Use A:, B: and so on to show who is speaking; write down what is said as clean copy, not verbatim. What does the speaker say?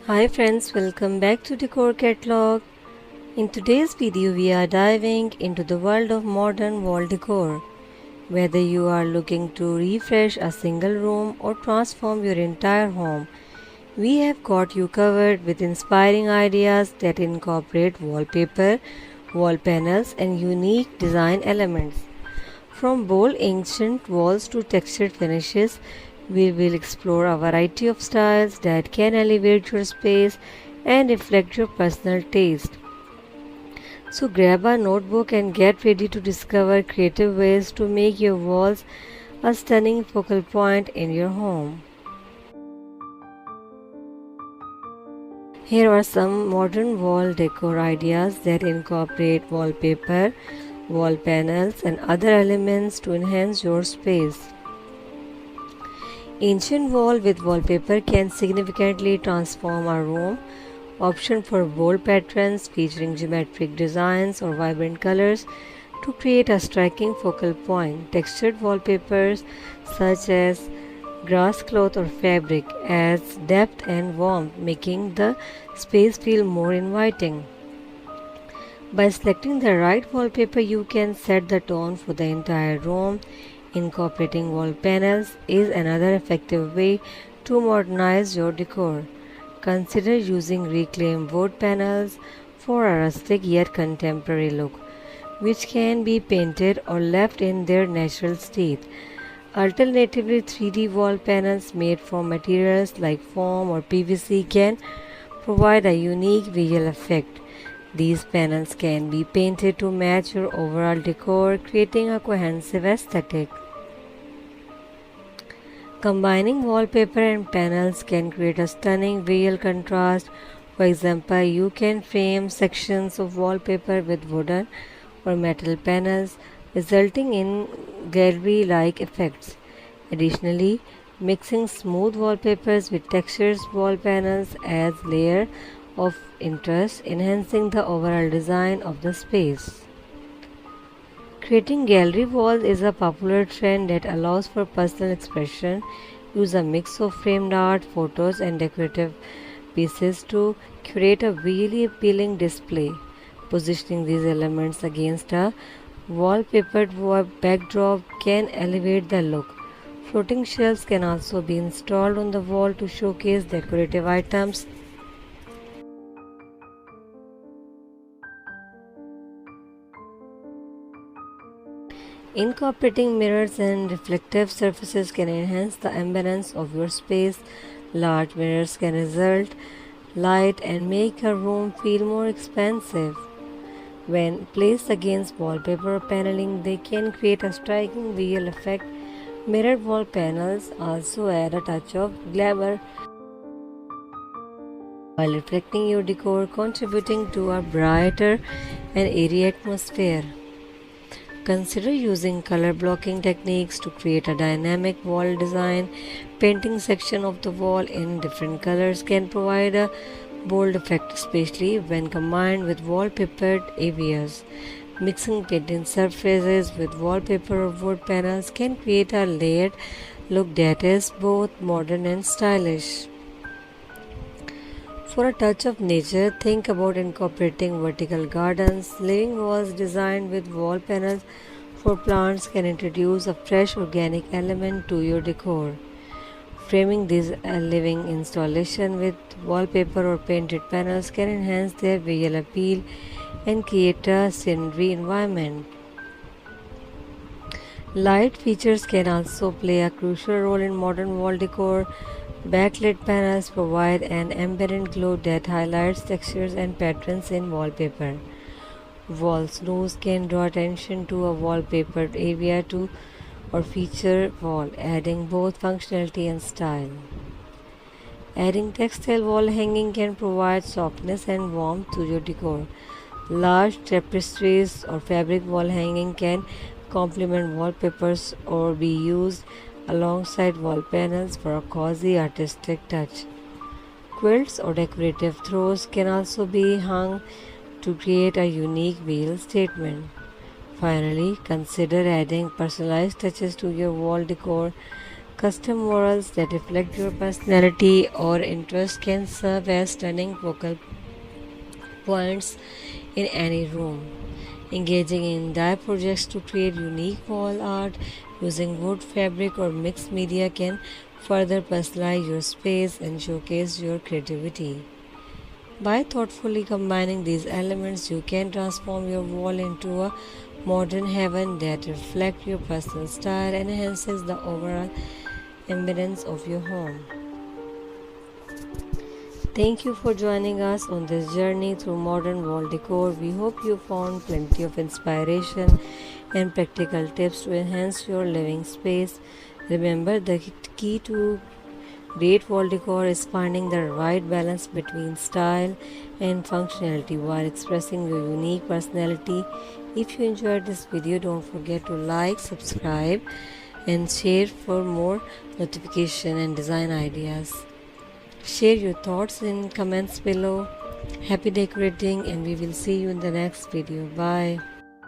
A: Hi friends, welcome back to Decor Catalog. In today's video, we are diving into the world of modern wall decor. Whether you are looking to refresh a single room or transform your entire home, we have got you covered with inspiring ideas that incorporate wallpaper, wall panels, and unique design elements. From bold ancient walls to textured finishes, we will explore a variety of styles that can elevate your space and reflect your personal taste. So grab a notebook and get ready to discover creative ways to make your walls a stunning focal point in your home. Here are some modern wall decor ideas that incorporate wallpaper, wall panels, and other elements to enhance your space. Ancient wall with wallpaper can significantly transform a room. Option for bold patterns featuring geometric designs or vibrant colors to create a striking focal point. Textured wallpapers such as grass cloth or fabric adds depth and warmth, making the space feel more inviting. By selecting the right wallpaper, you can set the tone for the entire room. Incorporating wall panels is another effective way to modernize your decor. Consider using reclaimed wood panels for a rustic yet contemporary look, which can be painted or left in their natural state. Alternatively, 3D wall panels made from materials like foam or PVC can provide a unique visual effect. These panels can be painted to match your overall decor, creating a cohesive aesthetic. Combining wallpaper and panels can create a stunning visual contrast. For example, you can frame sections of wallpaper with wooden or metal panels, resulting in gallery like effects. Additionally, mixing smooth wallpapers with textured wall panels adds layer of interest, enhancing the overall design of the space. Creating gallery walls is a popular trend that allows for personal expression. Use a mix of framed art, photos, and decorative pieces to create a visually appealing display. Positioning these elements against a wallpapered backdrop can elevate the look. Floating shelves can also be installed on the wall to showcase decorative items. Incorporating mirrors and reflective surfaces can enhance the ambience of your space. Large mirrors can result light and make a room feel more expansive. When placed against wallpaper or paneling, they can create a striking visual effect. Mirrored wall panels also add a touch of glamour while reflecting your decor, contributing to a brighter and airy atmosphere. Consider using color blocking techniques to create a dynamic wall design. Painting section of the wall in different colors can provide a bold effect, especially when combined with wallpapered areas. Mixing painting surfaces with wallpaper or wood panels can create a layered look that is both modern and stylish. For a touch of nature, think about incorporating vertical gardens. Living walls designed with wall panels for plants can introduce a fresh organic element to your decor. Framing these living installation with wallpaper or painted panels can enhance their visual appeal and create a scenery environment. Light features can also play a crucial role in modern wall decor. Backlit panels provide an ambient glow that highlights textures and patterns in wallpaper. Wall snows can draw attention to a wallpapered area to or feature wall, adding both functionality and style. Adding textile wall hanging can provide softness and warmth to your decor. Large tapestries or fabric wall hanging can complement wallpapers or be used alongside wall panels for a cozy artistic touch. Quilts or decorative throws can also be hung to create a unique visual statement. Finally, consider adding personalized touches to your wall decor. Custom murals that reflect your personality or interest can serve as stunning focal points in any room. Engaging in dye projects to create unique wall art using wood, fabric, or mixed media can further personalize your space and showcase your creativity. By thoughtfully combining these elements, you can transform your wall into a modern heaven that reflects your personal style and enhances the overall ambience of your home. Thank you for joining us on this journey through modern wall decor. We hope you found plenty of inspiration and practical tips to enhance your living space. Remember, the key to great wall decor is finding the right balance between style and functionality while expressing your unique personality. If you enjoyed this video, don't forget to like, subscribe, and share for more notification and design ideas. Share your thoughts in comments below. Happy decorating, and we will see you in the next video. Bye.